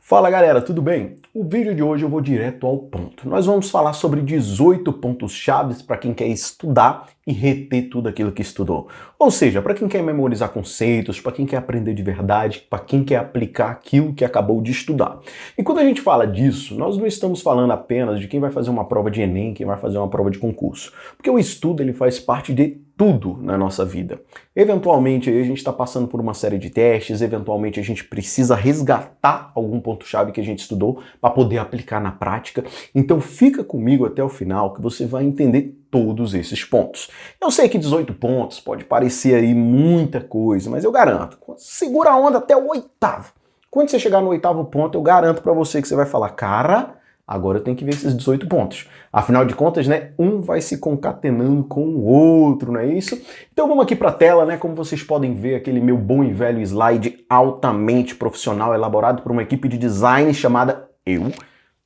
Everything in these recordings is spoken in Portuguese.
Fala galera, tudo bem? O vídeo de hoje eu vou direto ao ponto. Nós vamos falar sobre 18 pontos chaves para quem quer estudar e reter tudo aquilo que estudou. Ou seja, para quem quer memorizar conceitos, para quem quer aprender de verdade, para quem quer aplicar aquilo que acabou de estudar. E quando a gente fala disso, nós não estamos falando apenas de quem vai fazer uma prova de Enem, quem vai fazer uma prova de concurso. Porque o estudo ele faz parte de tudo na nossa vida. Eventualmente a gente está passando por uma série de testes, eventualmente a gente precisa resgatar algum ponto-chave que a gente estudou para poder aplicar na prática. Então fica comigo até o final que você vai entender todos esses pontos. Eu sei que 18 pontos pode parecer aí muita coisa, mas eu garanto, segura a onda até o oitavo. Quando você chegar no oitavo ponto, eu garanto para você que você vai falar, cara, agora eu tenho que ver esses 18 pontos. Afinal de contas, né, um vai se concatenando com o outro, não é isso? Então vamos aqui para a tela, né, como vocês podem ver, aquele meu bom e velho slide altamente profissional, elaborado por uma equipe de design chamada Eu.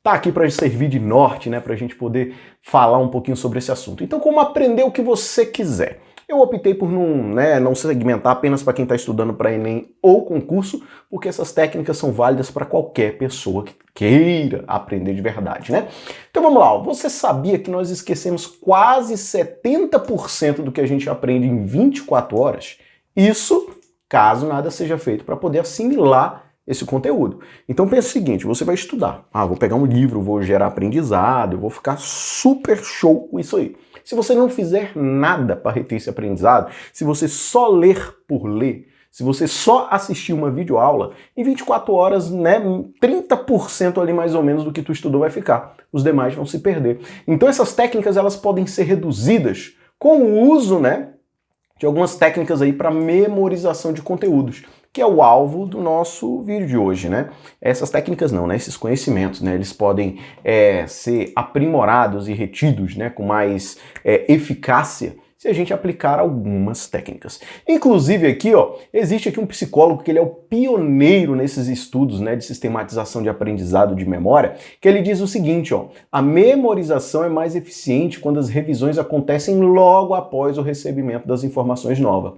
Tá aqui para servir de norte, né, para a gente poder falar um pouquinho sobre esse assunto. Então, como aprender o que você quiser? Eu optei por não segmentar apenas para quem está estudando para Enem ou concurso, porque essas técnicas são válidas para qualquer pessoa que queira aprender de verdade, né? Então vamos lá, você sabia que nós esquecemos quase 70% do que a gente aprende em 24 horas? Isso, caso nada seja feito para poder assimilar esse conteúdo. Então pensa o seguinte, você vai estudar. Vou pegar um livro, vou gerar aprendizado, eu vou ficar super show com isso aí. Se você não fizer nada para reter esse aprendizado, se você só ler por ler, se você só assistir uma videoaula, em 24 horas, né, 30% ali mais ou menos do que tu estudou vai ficar. Os demais vão se perder. Então essas técnicas elas podem ser reduzidas com o uso, né, de algumas técnicas aí para memorização de conteúdos, que é o alvo do nosso vídeo de hoje, né? Essas técnicas não, né? Esses conhecimentos, né? Eles podem ser aprimorados e retidos, né? Com mais eficácia se a gente aplicar algumas técnicas. Inclusive aqui, ó, existe aqui um psicólogo que ele é o pioneiro nesses estudos, né, de sistematização de aprendizado de memória, que ele diz o seguinte, ó, a memorização é mais eficiente quando as revisões acontecem logo após o recebimento das informações novas.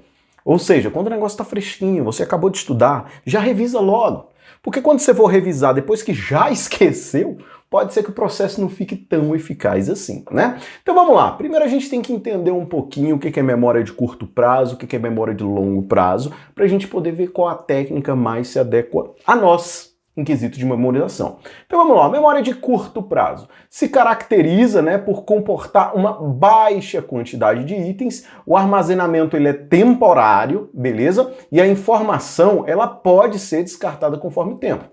Ou seja, quando o negócio está fresquinho, você acabou de estudar, já revisa logo. Porque quando você for revisar depois que já esqueceu, pode ser que o processo não fique tão eficaz assim, né? Então vamos lá. Primeiro a gente tem que entender um pouquinho o que é memória de curto prazo, o que é memória de longo prazo, para a gente poder ver qual a técnica mais se adequa a nós em quesito de memorização. Então vamos lá, memória de curto prazo. Se caracteriza, né, por comportar uma baixa quantidade de itens, o armazenamento ele é temporário, beleza? E a informação ela pode ser descartada conforme o tempo.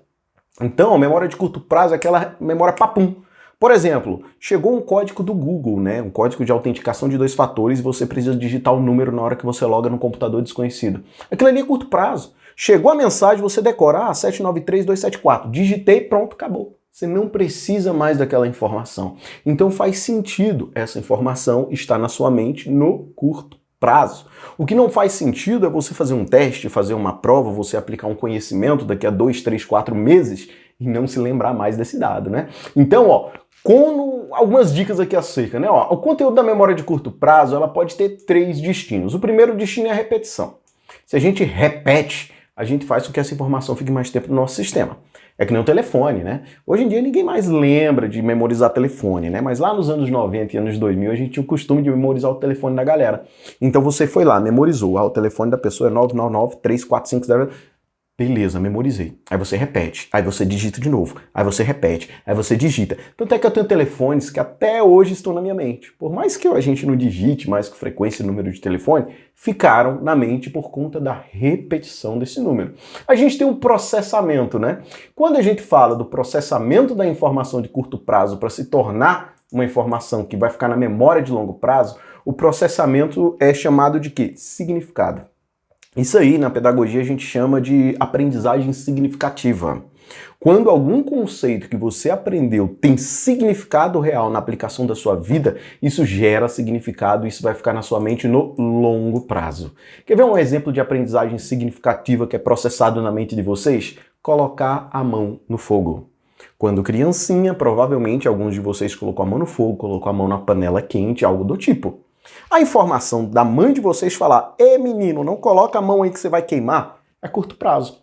Então, a memória de curto prazo é aquela memória papum. Por exemplo, chegou um código do Google, né? Um código de autenticação de 2 fatores e você precisa digitar o número na hora que você loga no computador desconhecido. Aquilo ali é curto prazo. Chegou a mensagem, você decora, 793274. Digitei, pronto, acabou. Você não precisa mais daquela informação. Então faz sentido essa informação estar na sua mente no curto prazo. O que não faz sentido é você fazer um teste, fazer uma prova, você aplicar um conhecimento daqui a 2, 3, 4 meses e não se lembrar mais desse dado, né? Então, ó, algumas dicas aqui acerca, né? Ó, o conteúdo da memória de curto prazo, ela pode ter 3 destinos. O primeiro destino é a repetição. Se a gente repete, a gente faz com que essa informação fique mais tempo no nosso sistema. É que nem o telefone, né? Hoje em dia ninguém mais lembra de memorizar telefone, né? Mas lá nos anos 90 e anos 2000 a gente tinha o costume de memorizar o telefone da galera. Então você foi lá, memorizou. O telefone da pessoa é 999-3450. Beleza, memorizei. Aí você repete, aí você digita de novo, aí você repete, aí você digita. Tanto é que eu tenho telefones que até hoje estão na minha mente. Por mais que a gente não digite mais com frequência o número de telefone, ficaram na mente por conta da repetição desse número. A gente tem um processamento, né? Quando a gente fala do processamento da informação de curto prazo para se tornar uma informação que vai ficar na memória de longo prazo, o processamento é chamado de quê? Significado. Isso aí, na pedagogia, a gente chama de aprendizagem significativa. Quando algum conceito que você aprendeu tem significado real na aplicação da sua vida, isso gera significado e isso vai ficar na sua mente no longo prazo. Quer ver um exemplo de aprendizagem significativa que é processado na mente de vocês? Colocar a mão no fogo. Quando criancinha, provavelmente alguns de vocês colocou a mão no fogo, colocou a mão na panela quente, algo do tipo. A informação da mãe de vocês falar, menino, não coloca a mão aí que você vai queimar, é curto prazo.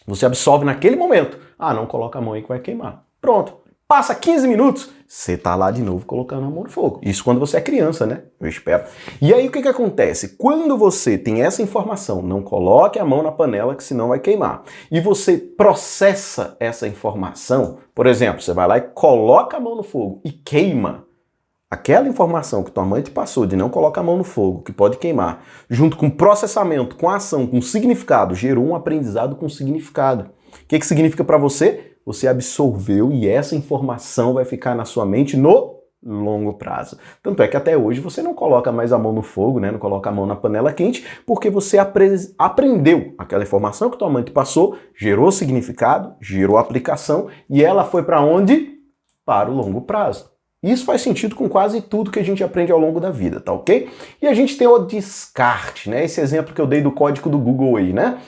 Você absorve naquele momento. Ah, não coloca a mão aí que vai queimar. Pronto. Passa 15 minutos, você tá lá de novo colocando a mão no fogo. Isso quando você é criança, né? Eu espero. E aí o que acontece? Quando você tem essa informação, não coloque a mão na panela que senão vai queimar, e você processa essa informação, por exemplo, você vai lá e coloca a mão no fogo e queima, aquela informação que tua mãe te passou de não colocar a mão no fogo, que pode queimar, junto com processamento, com ação, com significado, gerou um aprendizado com significado. O que significa para você? Você absorveu e essa informação vai ficar na sua mente no longo prazo. Tanto é que até hoje você não coloca mais a mão no fogo, né? Não coloca a mão na panela quente, porque você aprendeu aquela informação que tua mãe te passou, gerou significado, gerou aplicação e ela foi para onde? Para o longo prazo. Isso faz sentido com quase tudo que a gente aprende ao longo da vida, tá ok? E a gente tem o descarte, né? Esse exemplo que eu dei do código do Google aí, né?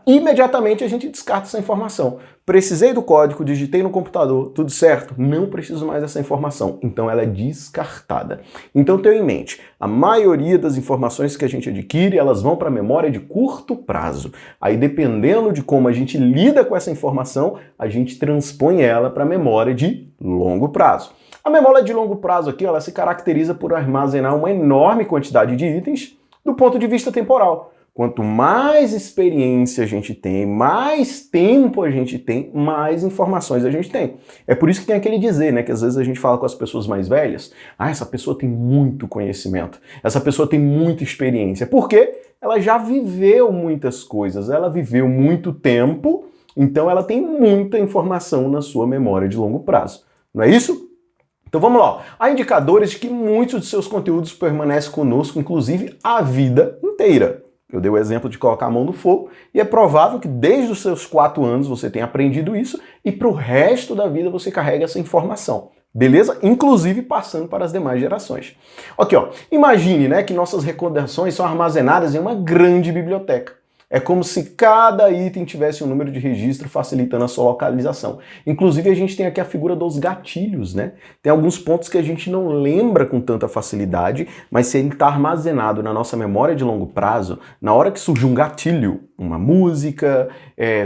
Imediatamente a gente descarta essa informação. Precisei do código, digitei no computador, tudo certo? Não preciso mais dessa informação. Então ela é descartada. Então tenha em mente, a maioria das informações que a gente adquire, elas vão para a memória de curto prazo. Aí dependendo de como a gente lida com essa informação, a gente transpõe ela para a memória de longo prazo. A memória de longo prazo aqui, ela se caracteriza por armazenar uma enorme quantidade de itens do ponto de vista temporal. Quanto mais experiência a gente tem, mais tempo a gente tem, mais informações a gente tem. É por isso que tem aquele dizer, né, que às vezes a gente fala com as pessoas mais velhas, essa pessoa tem muito conhecimento, essa pessoa tem muita experiência. Por quê? Ela já viveu muitas coisas, ela viveu muito tempo, então ela tem muita informação na sua memória de longo prazo. Não é isso? Então vamos lá. Há indicadores de que muitos de seus conteúdos permanecem conosco, inclusive a vida inteira. Eu dei o exemplo de colocar a mão no fogo e é provável que desde os seus 4 anos você tenha aprendido isso e para o resto da vida você carrega essa informação. Beleza? Inclusive passando para as demais gerações. Aqui, ó. Imagine, né, que nossas recordações são armazenadas em uma grande biblioteca. É como se cada item tivesse um número de registro facilitando a sua localização. Inclusive a gente tem aqui a figura dos gatilhos, né? Tem alguns pontos que a gente não lembra com tanta facilidade, mas se ele está armazenado na nossa memória de longo prazo, na hora que surge um gatilho, uma música,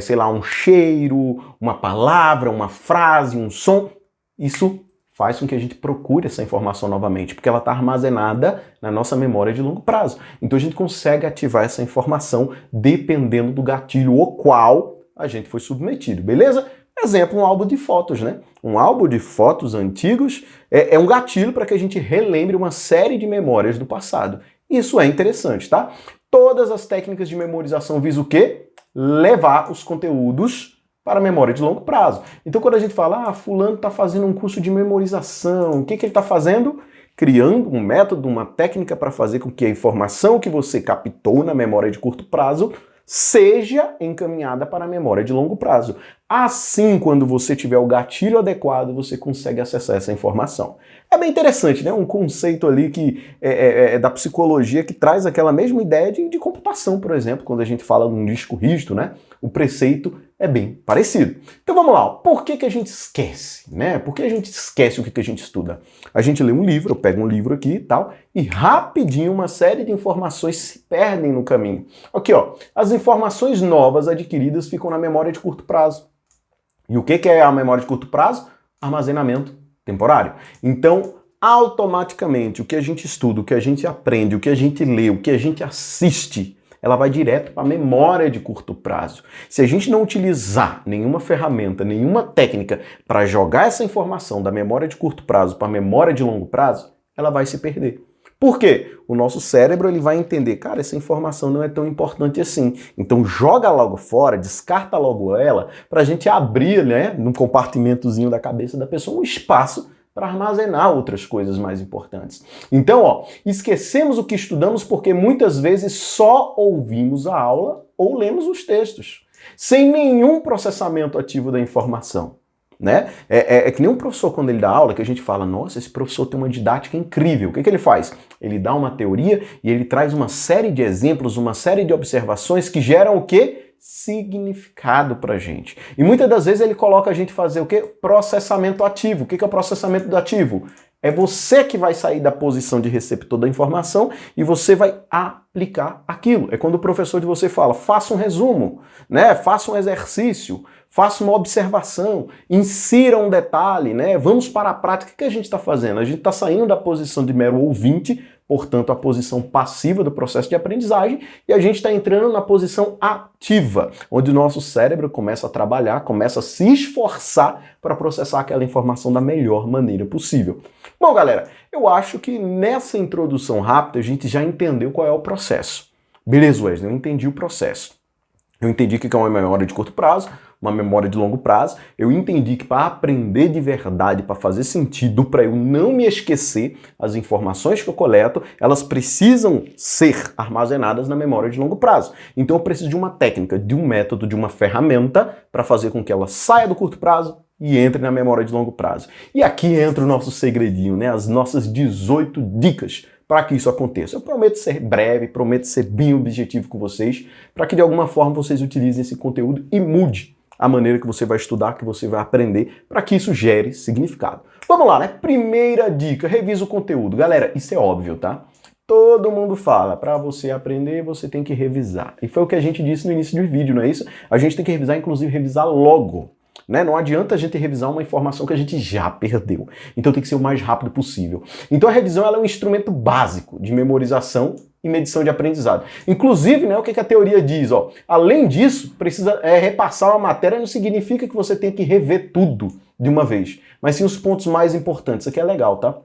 sei lá, um cheiro, uma palavra, uma frase, um som, isso faz com que a gente procure essa informação novamente, porque ela está armazenada na nossa memória de longo prazo. Então a gente consegue ativar essa informação dependendo do gatilho ao qual a gente foi submetido, beleza? Exemplo, um álbum de fotos, né? Um álbum de fotos antigos é um gatilho para que a gente relembre uma série de memórias do passado. Isso é interessante, tá? Todas as técnicas de memorização visam o quê? Levar os conteúdos para a memória de longo prazo. Então quando a gente fala, fulano está fazendo um curso de memorização, o que ele está fazendo? Criando um método, uma técnica para fazer com que a informação que você captou na memória de curto prazo seja encaminhada para a memória de longo prazo. Assim, quando você tiver o gatilho adequado, você consegue acessar essa informação. É bem interessante, né? Um conceito ali que é da psicologia que traz aquela mesma ideia de computação, por exemplo, quando a gente fala num disco rígido, né? O preceito é bem parecido. Então vamos lá, por que a gente esquece, né? Por que a gente esquece o que a gente estuda? A gente lê um livro, eu pego um livro aqui e tal, e rapidinho uma série de informações se perdem no caminho. Aqui, ó, as informações novas adquiridas ficam na memória de curto prazo. E o que é a memória de curto prazo? Armazenamento temporário. Então, automaticamente, o que a gente estuda, o que a gente aprende, o que a gente lê, o que a gente assiste, ela vai direto para a memória de curto prazo. Se a gente não utilizar nenhuma ferramenta, nenhuma técnica para jogar essa informação da memória de curto prazo para a memória de longo prazo, ela vai se perder. Por quê? O nosso cérebro ele vai entender, cara, essa informação não é tão importante assim. Então joga logo fora, descarta logo ela, para a gente abrir, né, num compartimentozinho da cabeça da pessoa um espaço para armazenar outras coisas mais importantes. Então, ó, esquecemos o que estudamos porque muitas vezes só ouvimos a aula ou lemos os textos, sem nenhum processamento ativo da informação. Né? É que nem um professor quando ele dá aula, que a gente fala, nossa, esse professor tem uma didática incrível. O que ele faz? Ele dá uma teoria e ele traz uma série de exemplos, uma série de observações que geram o quê? Significado pra gente. E muitas das vezes ele coloca a gente fazer o quê? Processamento ativo. O que é o processamento do ativo? É você que vai sair da posição de receptor da informação e você vai aplicar aquilo. É quando o professor de você fala, faça um resumo, né? Faça um exercício, faça uma observação, insira um detalhe, né? Vamos para a prática. O que a gente está fazendo? A gente está saindo da posição de mero ouvinte, portanto, a posição passiva do processo de aprendizagem, e a gente está entrando na posição ativa, onde o nosso cérebro começa a trabalhar, começa a se esforçar para processar aquela informação da melhor maneira possível. Bom, galera, eu acho que nessa introdução rápida a gente já entendeu qual é o processo. Beleza, Wesley, eu entendi o processo. Eu entendi que é uma memória de curto prazo, uma memória de longo prazo. Eu entendi que para aprender de verdade, para fazer sentido, para eu não me esquecer, as informações que eu coleto, elas precisam ser armazenadas na memória de longo prazo. Então eu preciso de uma técnica, de um método, de uma ferramenta para fazer com que ela saia do curto prazo e entre na memória de longo prazo. E aqui entra o nosso segredinho, né? As nossas 18 dicas para que isso aconteça. Eu prometo ser breve, prometo ser bem objetivo com vocês, para que de alguma forma vocês utilizem esse conteúdo e mude a maneira que você vai estudar, que você vai aprender, para que isso gere significado. Vamos lá, né? Primeira dica, revisa o conteúdo. Galera, isso é óbvio, tá? Todo mundo fala, para você aprender, você tem que revisar. E foi o que a gente disse no início do vídeo, não é isso? A gente tem que revisar, inclusive revisar logo. Né? Não adianta a gente revisar uma informação que a gente já perdeu. Então tem que ser o mais rápido possível. Então a revisão ela é um instrumento básico de memorização e medição de aprendizado. Inclusive, né, o que a teoria diz? Ó, além disso, precisa repassar uma matéria não significa que você tem que rever tudo de uma vez, mas sim os pontos mais importantes. Isso aqui é legal, tá?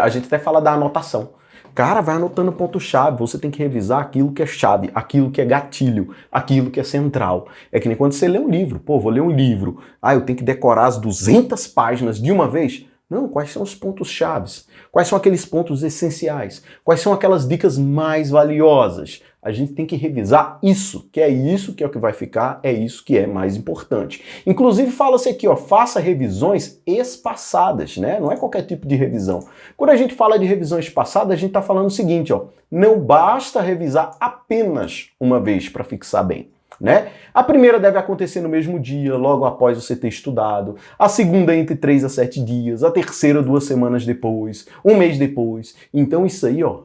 A gente até fala da anotação. Cara, vai anotando ponto-chave, você tem que revisar aquilo que é chave, aquilo que é gatilho, aquilo que é central. É que nem quando você lê um livro. Pô, vou ler um livro. Ah, eu tenho que decorar as 200 páginas de uma vez? Não, quais são os pontos-chave? Quais são aqueles pontos essenciais? Quais são aquelas dicas mais valiosas? A gente tem que revisar isso que é o que vai ficar, é isso que é mais importante. Inclusive fala-se aqui, ó, faça revisões espaçadas, né? Não é qualquer tipo de revisão. Quando a gente fala de revisão espaçada, a gente está falando o seguinte, ó, não basta revisar apenas uma vez para fixar bem. Né? A primeira deve acontecer no mesmo dia, logo após você ter estudado. A segunda entre 3 a 7 dias. A terceira 2 semanas depois. Um mês depois. Então isso aí, ó,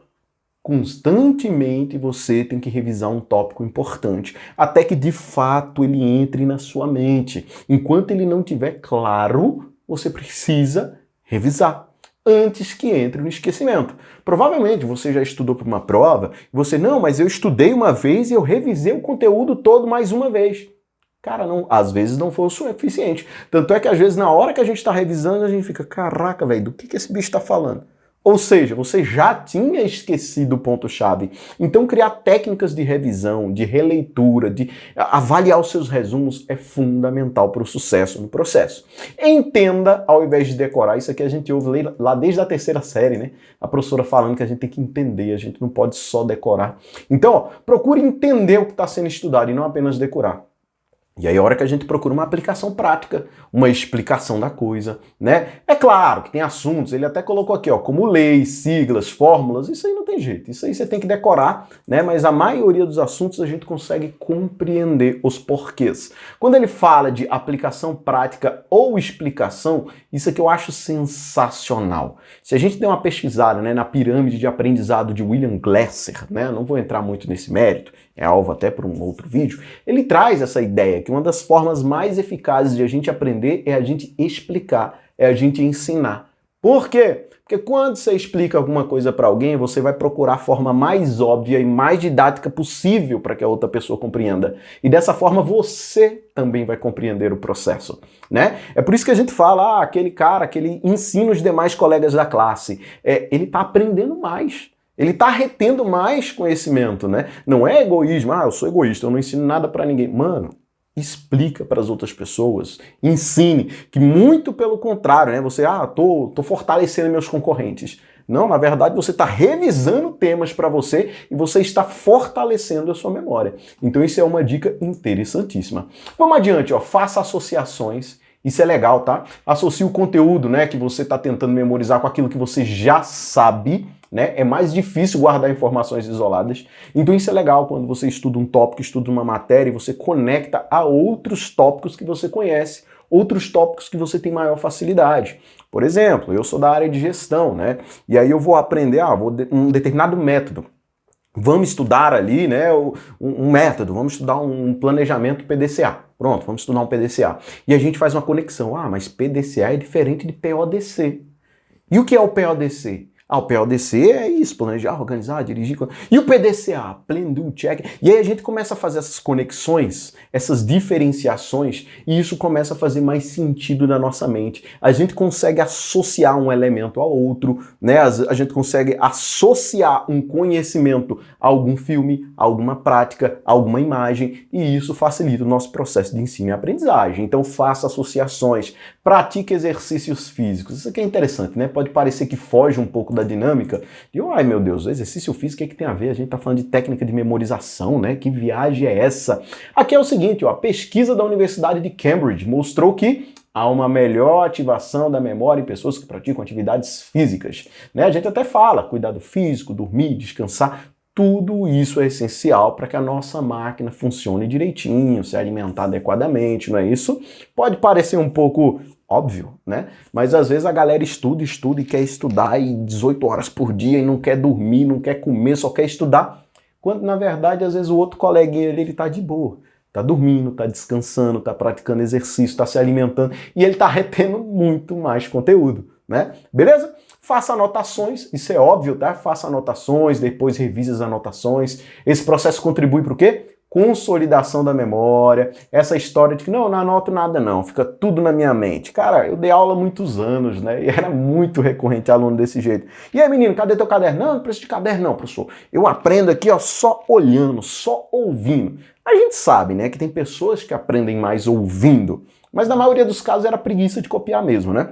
constantemente você tem que revisar um tópico importante, até que de fato ele entre na sua mente. Enquanto ele não estiver claro, você precisa revisar antes que entre no esquecimento. Provavelmente você já estudou para uma prova, e você, não, mas eu estudei uma vez e eu revisei o conteúdo todo mais uma vez. Cara, não, às vezes não foi o suficiente. Tanto é que às vezes na hora que a gente está revisando, a gente fica, caraca, velho, do que esse bicho está falando? Ou seja, você já tinha esquecido o ponto-chave. Então criar técnicas de revisão, de releitura, de avaliar os seus resumos é fundamental para o sucesso no processo. Entenda, ao invés de decorar, isso aqui a gente ouve lá desde a 3ª série, né? A professora falando que a gente tem que entender, a gente não pode só decorar. Então, ó, procure entender o que está sendo estudado e não apenas decorar. E aí a hora que a gente procura uma aplicação prática, uma explicação da coisa, né? É claro que tem assuntos, ele até colocou aqui, ó, como leis, siglas, fórmulas, isso aí não tem jeito, isso aí você tem que decorar, né? Mas a maioria dos assuntos a gente consegue compreender os porquês. Quando ele fala de aplicação prática ou explicação, isso aqui eu acho sensacional. Se a gente der uma pesquisada, né, na pirâmide de aprendizado de William Glasser, né? Não vou entrar muito nesse mérito, é alvo até para um outro vídeo, ele traz essa ideia que uma das formas mais eficazes de a gente aprender é a gente explicar, é a gente ensinar. Por quê? Porque quando você explica alguma coisa para alguém, você vai procurar a forma mais óbvia e mais didática possível para que a outra pessoa compreenda. E dessa forma você também vai compreender o processo, né? É por isso que a gente fala, aquele cara que ele ensina os demais colegas da classe, ele está aprendendo mais. Ele está retendo mais conhecimento, né? Não é egoísmo, eu sou egoísta, eu não ensino nada para ninguém. Mano, explica para as outras pessoas, ensine, que muito pelo contrário, né? Você, tô fortalecendo meus concorrentes. Não, na verdade você está revisando temas para você e você está fortalecendo a sua memória. Então isso é uma dica interessantíssima. Vamos adiante, ó, faça associações. Isso é legal, tá? Associe o conteúdo, né, que você está tentando memorizar com aquilo que você já sabe, né? É mais difícil guardar informações isoladas. Então isso é legal quando você estuda um tópico, estuda uma matéria e você conecta a outros tópicos que você conhece, outros tópicos que você tem maior facilidade. Por exemplo, eu sou da área de gestão, né? E aí eu vou aprender um determinado método. Vamos estudar ali, né, um método, vamos estudar um planejamento PDCA, Pronto, vamos estudar um PDCA. E a gente faz uma conexão. Ah, mas PDCA é diferente de PODC. E o que é o PODC? Ah, o PODC é isso, planejar, organizar, dirigir. E o PDCA? Plan, do, check. E aí a gente começa a fazer essas conexões, essas diferenciações, e isso começa a fazer mais sentido na nossa mente. A gente consegue associar um elemento ao outro, né? A gente consegue associar um conhecimento a algum filme, a alguma prática, a alguma imagem, e isso facilita o nosso processo de ensino e aprendizagem. Então faça associações, pratique exercícios físicos. Isso aqui é interessante, né? Pode parecer que foge um pouco da dinâmica de, ai meu Deus, exercício físico, o que tem a ver? A gente tá falando de técnica de memorização, né? Que viagem é essa? Aqui é o seguinte, ó, a pesquisa da Universidade de Cambridge mostrou que há uma melhor ativação da memória em pessoas que praticam atividades físicas, né? A gente até fala, cuidado físico, dormir, descansar, tudo isso é essencial para que a nossa máquina funcione direitinho, se alimentar adequadamente, não é isso? Pode parecer um pouco óbvio, né? Mas às vezes a galera estuda e quer estudar e 18 horas por dia e não quer dormir, não quer comer, só quer estudar. Quando na verdade às vezes o outro coleguinha ele tá de boa. Tá dormindo, tá descansando, tá praticando exercício, tá se alimentando e ele tá retendo muito mais conteúdo, né? Beleza? Faça anotações, isso é óbvio, tá? Faça anotações, depois revise as anotações. Esse processo contribui para o quê? Consolidação da memória, essa história de que não anoto nada não, fica tudo na minha mente. Cara, eu dei aula há muitos anos, né? E era muito recorrente aluno desse jeito. E aí, menino, cadê teu caderno? Não preciso de caderno não, professor. Eu aprendo aqui, ó, só olhando, só ouvindo. A gente sabe, né, que tem pessoas que aprendem mais ouvindo, mas na maioria dos casos era preguiça de copiar mesmo, né?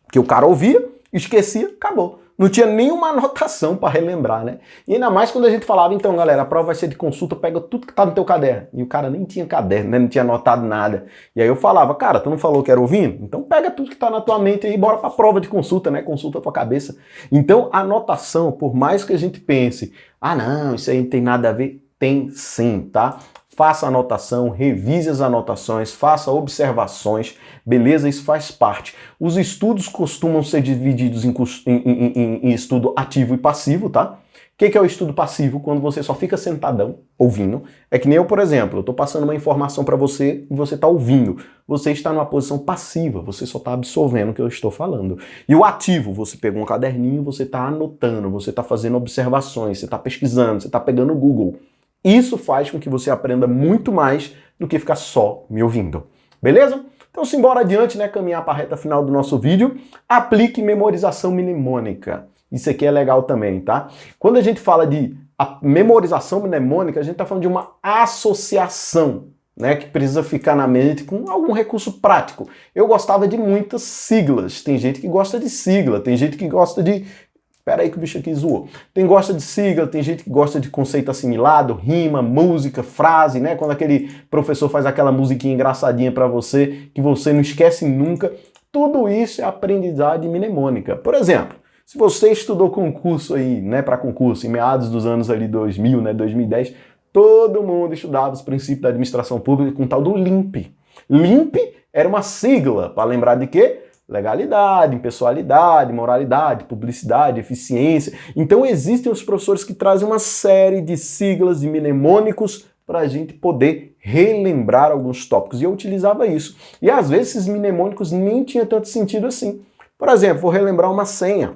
Porque o cara ouvia, esquecia, acabou. Não tinha nenhuma anotação para relembrar, né? E ainda mais quando a gente falava, então, galera, a prova vai ser de consulta, pega tudo que tá no teu caderno. E o cara nem tinha caderno, né? Não tinha anotado nada. E aí eu falava, cara, tu não falou que era ouvindo? Então pega tudo que tá na tua mente e bora pra prova de consulta, né? Consulta a tua cabeça. Então, a anotação, por mais que a gente pense, ah, não, isso aí não tem nada a ver, tem sim, tá? Faça anotação, revise as anotações, faça observações, beleza? Isso faz parte. Os estudos costumam ser divididos em estudo ativo e passivo, tá? O que é o estudo passivo? Quando você só fica sentadão, ouvindo. É que nem eu, por exemplo, eu tô passando uma informação para você e você tá ouvindo. Você está numa posição passiva, você só tá absorvendo o que eu estou falando. E o ativo, você pegou um caderninho, você tá anotando, você tá fazendo observações, você tá pesquisando, você tá pegando o Google. Isso faz com que você aprenda muito mais do que ficar só me ouvindo. Beleza? Então, simbora adiante, né? Caminhar para a reta final do nosso vídeo. Aplique memorização mnemônica. Isso aqui é legal também, tá? Quando a gente fala de memorização mnemônica, a gente está falando de uma associação, né? Que precisa ficar na mente com algum recurso prático. Eu gostava de muitas siglas. Tem gente que gosta de sigla, tem gente que gosta de... Espera aí que o bicho aqui zoou. Tem gosta de sigla, tem gente que gosta de conceito assimilado, rima, música, frase, né? Quando aquele professor faz aquela musiquinha engraçadinha para você, que você não esquece nunca. Tudo isso é aprendizagem mnemônica. Por exemplo, se você estudou concurso aí, né, para concurso, em meados dos anos ali 2000, né, 2010, todo mundo estudava os princípios da administração pública com o tal do LIMP. LIMP era uma sigla para lembrar de quê? Legalidade, impessoalidade, moralidade, publicidade, eficiência. Então existem os professores que trazem uma série de siglas e mnemônicos para a gente poder relembrar alguns tópicos. E eu utilizava isso. E às vezes esses mnemônicos nem tinham tanto sentido assim. Por exemplo, vou relembrar uma senha.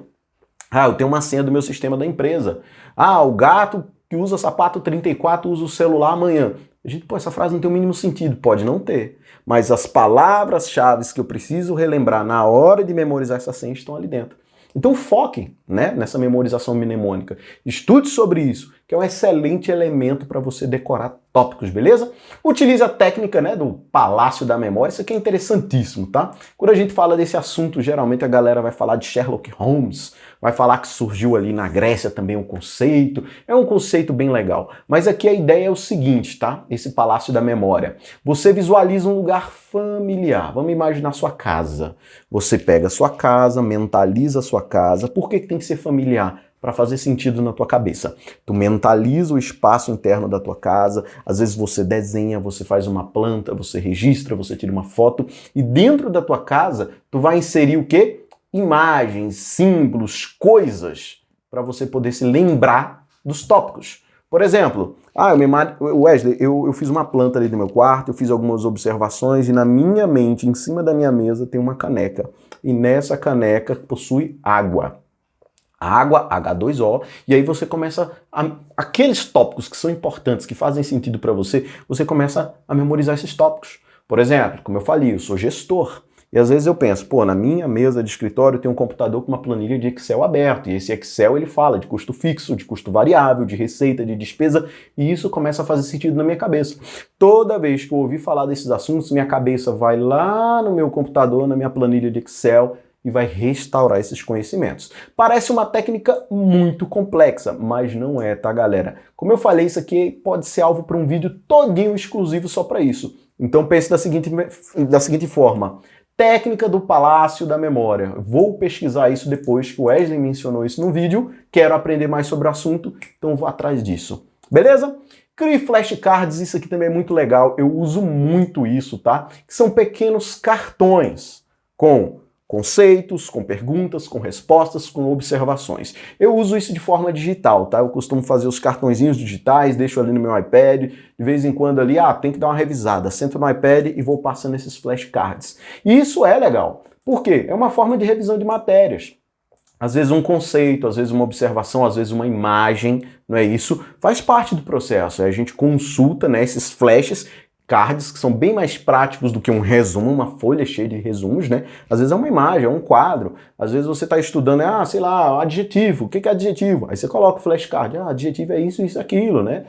Ah, eu tenho uma senha do meu sistema da empresa. Ah, o gato que usa sapato 34 usa o celular amanhã. A gente, pô, essa frase não tem o mínimo sentido. Pode não ter. Mas as palavras-chave que eu preciso relembrar na hora de memorizar essa senha estão ali dentro. Então foque, né, nessa memorização mnemônica. Estude sobre isso, que é um excelente elemento para você decorar tópicos, beleza? Utilize a técnica, né, do Palácio da Memória. Isso aqui é interessantíssimo, tá? Quando a gente fala desse assunto, geralmente a galera vai falar de Sherlock Holmes, vai falar que surgiu ali na Grécia também um conceito. É um conceito bem legal. Mas aqui a ideia é o seguinte, tá? Esse Palácio da Memória. Você visualiza um lugar familiar. Vamos imaginar sua casa. Você pega a sua casa, mentaliza a sua casa. Por que tem que ser familiar? Para fazer sentido na tua cabeça. Tu mentaliza o espaço interno da tua casa, às vezes você desenha, você faz uma planta, você registra, você tira uma foto, e dentro da tua casa tu vai inserir o quê? Imagens, símbolos, coisas, para você poder se lembrar dos tópicos. Por exemplo, Wesley, eu fiz uma planta ali no meu quarto, eu fiz algumas observações e na minha mente, em cima da minha mesa, tem uma caneca. E nessa caneca possui água. Água, H2O, e aí você começa aqueles tópicos que são importantes, que fazem sentido para você, você começa a memorizar esses tópicos. Por exemplo, como eu falei, eu sou gestor. E às vezes eu penso, pô, na minha mesa de escritório tem um computador com uma planilha de Excel aberto, e esse Excel ele fala de custo fixo, de custo variável, de receita, de despesa, e isso começa a fazer sentido na minha cabeça. Toda vez que eu ouvir falar desses assuntos, minha cabeça vai lá no meu computador, na minha planilha de Excel, e vai restaurar esses conhecimentos. Parece uma técnica muito complexa, mas não é, tá, galera? Como eu falei, isso aqui pode ser alvo para um vídeo todinho exclusivo só para isso. Então pense da seguinte forma. Técnica do Palácio da Memória. Vou pesquisar isso depois que o Wesley mencionou isso no vídeo. Quero aprender mais sobre o assunto, então vou atrás disso. Beleza? Crie flashcards, isso aqui também é muito legal. Eu uso muito isso, tá? Que são pequenos cartões com conceitos, com perguntas, com respostas, com observações. Eu uso isso de forma digital, tá? Eu costumo fazer os cartõezinhos digitais, deixo ali no meu iPad, de vez em quando ali, tem que dar uma revisada, sento no iPad e vou passando esses flashcards. E isso é legal. Por quê? É uma forma de revisão de matérias. Às vezes um conceito, às vezes uma observação, às vezes uma imagem, não é isso? Faz parte do processo. A gente consulta, né, esses flashes, cards que são bem mais práticos do que um resumo, uma folha cheia de resumos, né? Às vezes é uma imagem, é um quadro. Às vezes você está estudando, sei lá, adjetivo. O que é adjetivo? Aí você coloca o flashcard. Adjetivo é isso, isso, aquilo, né?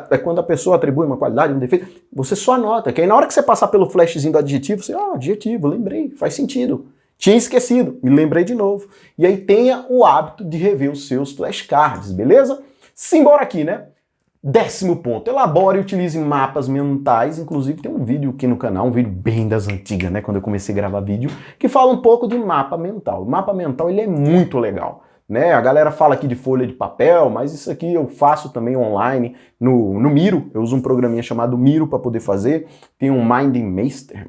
É quando a pessoa atribui uma qualidade, um defeito. Você só anota. Que aí na hora que você passar pelo flashzinho do adjetivo, você, adjetivo, lembrei, faz sentido. Tinha esquecido, me lembrei de novo. E aí tenha o hábito de rever os seus flashcards, beleza? Simbora aqui, né? 10º ponto, elabore e utilize mapas mentais. Inclusive tem um vídeo aqui no canal, um vídeo bem das antigas, né, quando eu comecei a gravar vídeo, que fala um pouco de mapa mental. O mapa mental, ele é muito legal, né? A galera fala aqui de folha de papel, mas isso aqui eu faço também online no Miro. Eu uso um programinha chamado Miro para poder fazer. Tem um MindMaster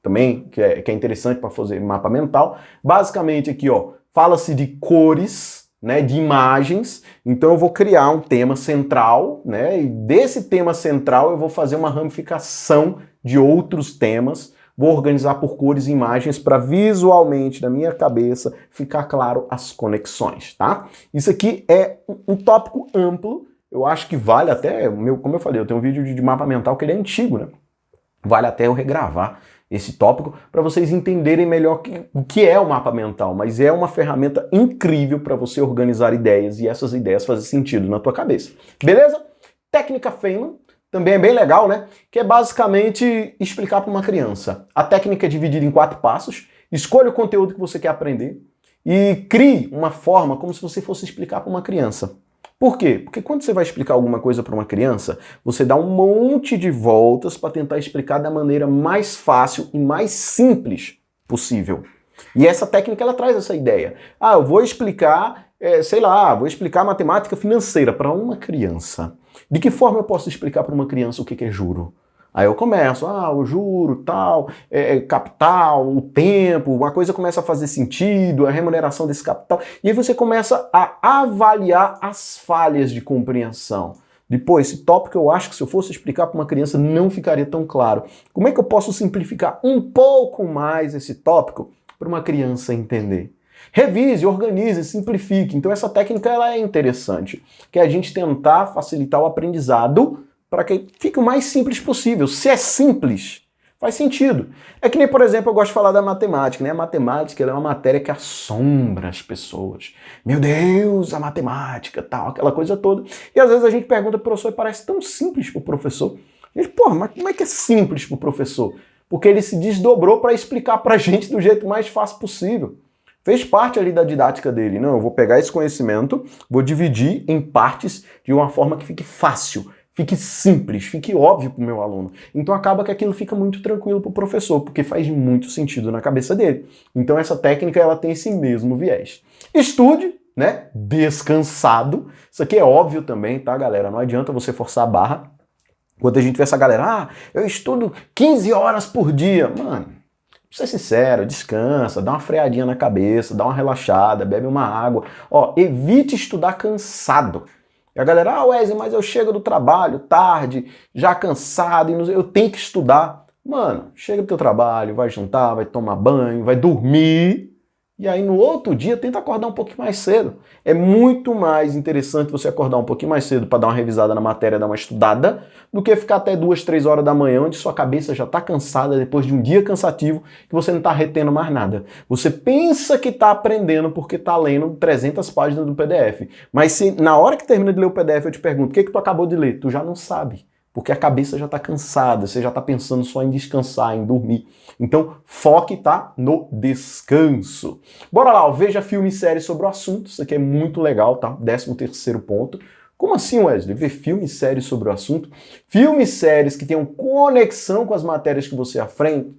também, que é interessante para fazer mapa mental. Basicamente aqui, fala-se de cores, né, de imagens, então eu vou criar um tema central, né, e desse tema central eu vou fazer uma ramificação de outros temas, vou organizar por cores e imagens para visualmente, na minha cabeça, ficar claro as conexões, tá? Isso aqui é um tópico amplo, eu acho que vale até, como eu falei, eu tenho um vídeo de mapa mental que ele é antigo, né? Vale até eu regravar esse tópico para vocês entenderem melhor o que é o mapa mental, mas é uma ferramenta incrível para você organizar ideias e essas ideias fazerem sentido na tua cabeça. Beleza? Técnica Feynman também é bem legal, né? Que é basicamente explicar para uma criança. A técnica é dividida em 4 passos. Escolha o conteúdo que você quer aprender e crie uma forma como se você fosse explicar para uma criança. Por quê? Porque quando você vai explicar alguma coisa para uma criança, você dá um monte de voltas para tentar explicar da maneira mais fácil e mais simples possível. E essa técnica, ela traz essa ideia. Eu vou explicar, vou explicar matemática financeira para uma criança. De que forma eu posso explicar para uma criança o que é juro? Aí eu começo, o juro, tal, capital, o tempo, uma coisa começa a fazer sentido, a remuneração desse capital, e aí você começa a avaliar as falhas de compreensão. Depois, esse tópico eu acho que se eu fosse explicar para uma criança não ficaria tão claro. Como é que eu posso simplificar um pouco mais esse tópico para uma criança entender? Revise, organize, simplifique. Então essa técnica ela é interessante, que é a gente tentar facilitar o aprendizado para que fique o mais simples possível. Se é simples, faz sentido. É que nem, por exemplo, eu gosto de falar da matemática, né? A matemática ela é uma matéria que assombra as pessoas. Meu Deus, a matemática, tal, aquela coisa toda. E às vezes a gente pergunta pro professor e parece tão simples pro professor. A gente, mas como é que é simples pro professor? Porque ele se desdobrou para explicar pra gente do jeito mais fácil possível. Fez parte ali da didática dele. Não, eu vou pegar esse conhecimento, vou dividir em partes de uma forma que fique fácil, fique simples, fique óbvio para o meu aluno. Então acaba que aquilo fica muito tranquilo para o professor, porque faz muito sentido na cabeça dele. Então essa técnica ela tem esse mesmo viés. Estude, né? Descansado. Isso aqui é óbvio também, tá, galera? Não adianta você forçar a barra. Quando a gente vê essa galera, eu estudo 15 horas por dia. Mano, pra ser sincero, descansa, dá uma freadinha na cabeça, dá uma relaxada, bebe uma água. Evite estudar cansado. E a galera, ah, Wesley, mas eu chego do trabalho tarde, já cansado, e eu tenho que estudar. Mano, chega do teu trabalho, vai jantar, vai tomar banho, vai dormir, e aí no outro dia tenta acordar um pouquinho mais cedo. É muito mais interessante você acordar um pouquinho mais cedo para dar uma revisada na matéria, dar uma estudada, do que ficar até 2, 3 horas da manhã, onde sua cabeça já está cansada depois de um dia cansativo, que você não está retendo mais nada. Você pensa que está aprendendo porque está lendo 300 páginas do PDF. Mas se na hora que termina de ler o PDF eu te pergunto, o que tu acabou de ler? Tu já não sabe. Porque a cabeça já está cansada, você já está pensando só em descansar, em dormir. Então, foque tá no descanso. Bora lá, ó, veja filme e série sobre o assunto, isso aqui é muito legal, tá? 13º ponto. Como assim, Wesley? Ver filme e série sobre o assunto? Filmes e séries que tenham conexão com as matérias que você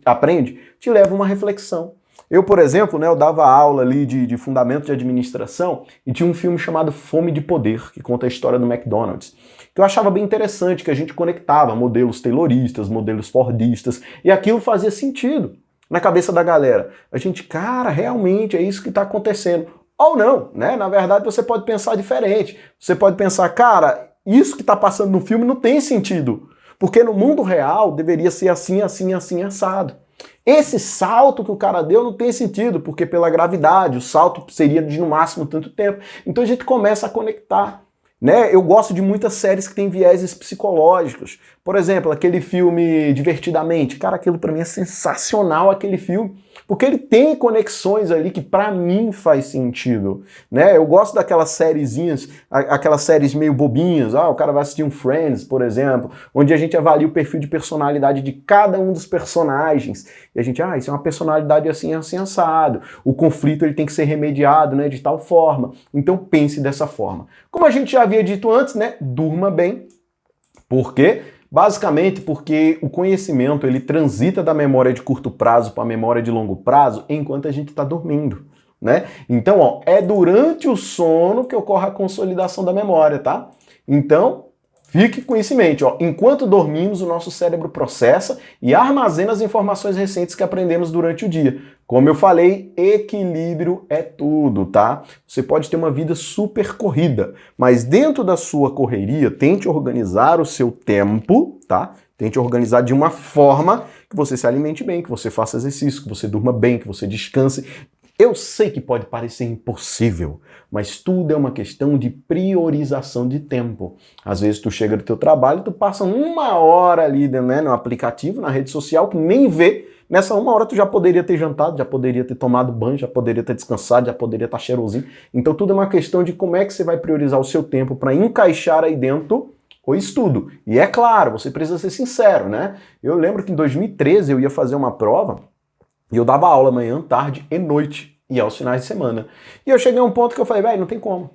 aprende, te levam a uma reflexão. Eu, por exemplo, né, eu dava aula ali de fundamento de administração e tinha um filme chamado Fome de Poder, que conta a história do McDonald's, que eu achava bem interessante, que a gente conectava modelos tayloristas, modelos fordistas, e aquilo fazia sentido na cabeça da galera. A gente, cara, realmente é isso que está acontecendo. Ou não, né? Na verdade, você pode pensar diferente. Você pode pensar, cara, isso que está passando no filme não tem sentido, porque no mundo real deveria ser assim, assim, assim, assado. Esse salto que o cara deu não tem sentido, porque pela gravidade, o salto seria de no máximo tanto tempo. Então a gente começa a conectar. Né? Eu gosto de muitas séries que têm vieses psicológicos. Por exemplo, aquele filme Divertidamente. Cara, aquilo pra mim é sensacional, aquele filme. Porque ele tem conexões ali que pra mim faz sentido. Né? Eu gosto daquelas sériezinhas, aquelas séries meio bobinhas. Ah, o cara vai assistir um Friends, por exemplo, onde a gente avalia o perfil de personalidade de cada um dos personagens. E a gente, isso é uma personalidade assim, assim, assado. O conflito ele tem que ser remediado, né, de tal forma. Então pense dessa forma. Como a gente já havia dito antes, né, durma bem. Por quê? Basicamente porque o conhecimento ele transita da memória de curto prazo para a memória de longo prazo enquanto a gente está dormindo, né? Então, ó, é durante o sono que ocorre a consolidação da memória, tá? Então, fique com isso em mente, ó. Enquanto dormimos, o nosso cérebro processa e armazena as informações recentes que aprendemos durante o dia. Como eu falei, equilíbrio é tudo, tá? Você pode ter uma vida super corrida, mas dentro da sua correria, tente organizar o seu tempo, tá? Tente organizar de uma forma que você se alimente bem, que você faça exercício, que você durma bem, que você descanse. Eu sei que pode parecer impossível, mas tudo é uma questão de priorização de tempo. Às vezes tu chega do teu trabalho e tu passa 1 hora ali, né, no aplicativo, na rede social, que nem vê. Nessa 1 hora tu já poderia ter jantado, já poderia ter tomado banho, já poderia ter descansado, já poderia estar cheirosinho. Então tudo é uma questão de como é que você vai priorizar o seu tempo para encaixar aí dentro o estudo. E é claro, você precisa ser sincero, né? Eu lembro que em 2013 eu ia fazer uma prova e eu dava aula manhã, tarde e noite, e aos finais de semana. E eu cheguei a um ponto que eu falei, velho, não tem como.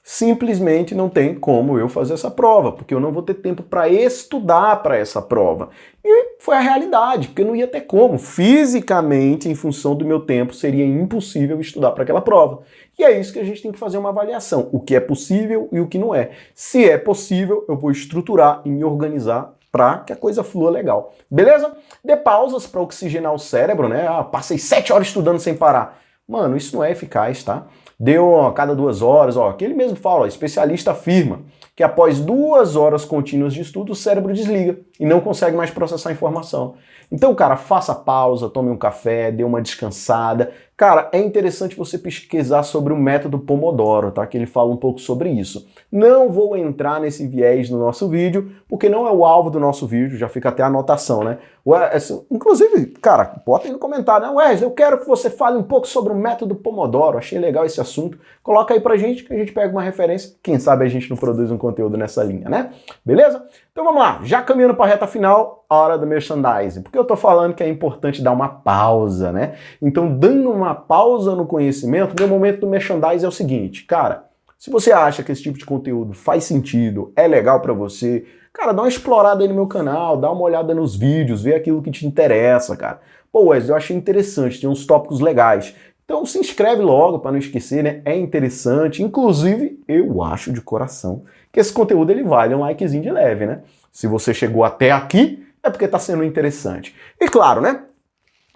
Simplesmente não tem como eu fazer essa prova, porque eu não vou ter tempo para estudar para essa prova. E foi a realidade, porque eu não ia ter como. Fisicamente, em função do meu tempo, seria impossível estudar para aquela prova. E é isso que a gente tem que fazer uma avaliação, o que é possível e o que não é. Se é possível, eu vou estruturar e me organizar para que a coisa flua legal. Beleza? Dê pausas para oxigenar o cérebro, né? Passei 7 horas estudando sem parar. Mano, isso não é eficaz, tá? Deu a cada 2 horas, ó, que ele mesmo fala, especialista afirma que após 2 horas contínuas de estudo, o cérebro desliga e não consegue mais processar a informação. Então, cara, faça pausa, tome um café, dê uma descansada. Cara, é interessante você pesquisar sobre o método Pomodoro, tá? Que ele fala um pouco sobre isso. Não vou entrar nesse viés no nosso vídeo, porque não é o alvo do nosso vídeo, já fica até a anotação, né? Inclusive, cara, bota aí no comentário, né? Wesley, eu quero que você fale um pouco sobre o método Pomodoro, achei legal esse assunto. Coloca aí pra gente, que a gente pega uma referência, quem sabe a gente não produz um conteúdo nessa linha, né? Beleza? Então vamos lá, já caminhando para a reta final, a hora do merchandising. Porque eu tô falando que é importante dar uma pausa, né? Então, dando uma pausa no conhecimento, meu momento do merchandising é o seguinte, cara, se você acha que esse tipo de conteúdo faz sentido, é legal para você, cara, dá uma explorada aí no meu canal, dá uma olhada nos vídeos, vê aquilo que te interessa, cara. Pô, Wesley, eu achei interessante, tem uns tópicos legais. Então se inscreve logo para não esquecer, né? É interessante. Inclusive, eu acho de coração que esse conteúdo ele vale um likezinho de leve, né? Se você chegou até aqui, é porque tá sendo interessante. E claro, né?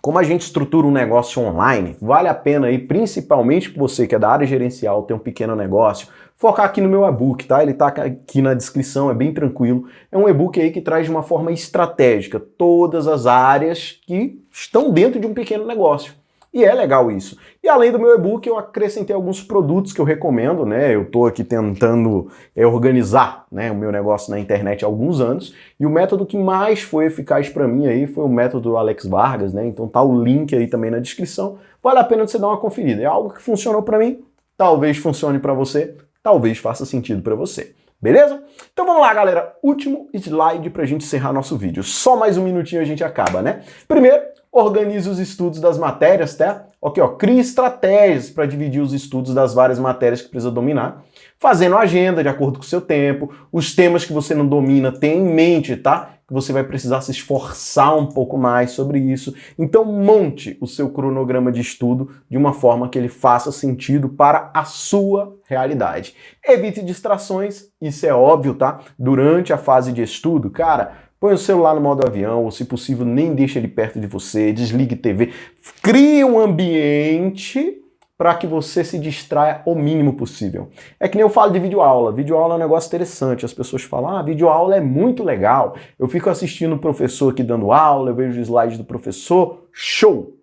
como a gente estrutura um negócio online, vale a pena aí, principalmente para você que é da área gerencial, tem um pequeno negócio, focar aqui no meu e-book, tá? Ele tá aqui na descrição, é bem tranquilo. É um e-book aí que traz de uma forma estratégica todas as áreas que estão dentro de um pequeno negócio. E é legal isso. E além do meu e-book, eu acrescentei alguns produtos que eu recomendo, né? Eu tô aqui tentando organizar, né, o meu negócio na internet há alguns anos, e o método que mais foi eficaz para mim aí foi o método do Alex Vargas, né? Então tá o link aí também na descrição. Vale a pena você dar uma conferida. É algo que funcionou para mim, talvez funcione para você, talvez faça sentido para você. Beleza? Então vamos lá, galera. Último slide pra gente encerrar nosso vídeo. Só mais um minutinho a gente acaba, né? Primeiro, organize os estudos das matérias, tá? Aqui, ó, crie estratégias para dividir os estudos das várias matérias que precisa dominar, fazendo agenda de acordo com o seu tempo, os temas que você não domina, tenha em mente, tá? Que você vai precisar se esforçar um pouco mais sobre isso. Então monte o seu cronograma de estudo de uma forma que ele faça sentido para a sua realidade. Evite distrações, isso é óbvio, tá? Durante a fase de estudo, cara, põe o celular no modo avião, ou se possível, nem deixa ele perto de você, desligue TV. Crie um ambiente para que você se distraia o mínimo possível. É que nem eu falo de videoaula. Videoaula é um negócio interessante. As pessoas falam, ah, videoaula é muito legal. Eu fico assistindo o professor aqui dando aula, eu vejo os slides do professor, show!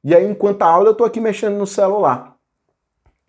E aí, enquanto a aula, eu tô aqui mexendo no celular.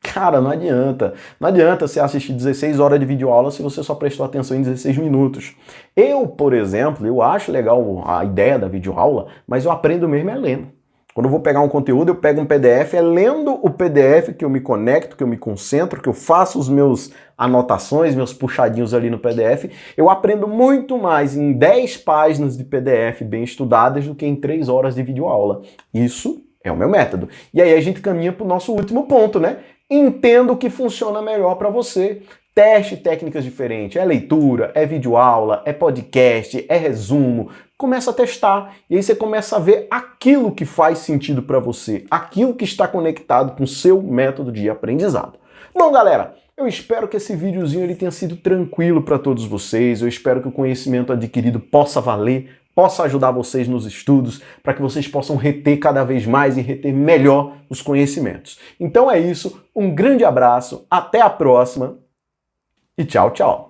Cara, não adianta. Não adianta você assistir 16 horas de videoaula se você só prestou atenção em 16 minutos. Eu, por exemplo, eu acho legal a ideia da videoaula, mas eu aprendo mesmo lendo. Quando eu vou pegar um conteúdo, eu pego um PDF, é lendo o PDF que eu me conecto, que eu me concentro, que eu faço os meus anotações, meus puxadinhos ali no PDF. Eu aprendo muito mais em 10 páginas de PDF bem estudadas do que em 3 horas de videoaula. Isso é o meu método. E aí a gente caminha para o nosso último ponto, né? Entenda o que funciona melhor para você. Teste técnicas diferentes. É leitura, é videoaula, é podcast, é resumo. Começa a testar e aí você começa a ver aquilo que faz sentido para você, aquilo que está conectado com o seu método de aprendizado. Bom, galera, eu espero que esse videozinho ele tenha sido tranquilo para todos vocês. Eu espero que o conhecimento adquirido possa valer, possa ajudar vocês nos estudos, para que vocês possam reter cada vez mais e reter melhor os conhecimentos. Então é isso, um grande abraço, até a próxima e tchau, tchau!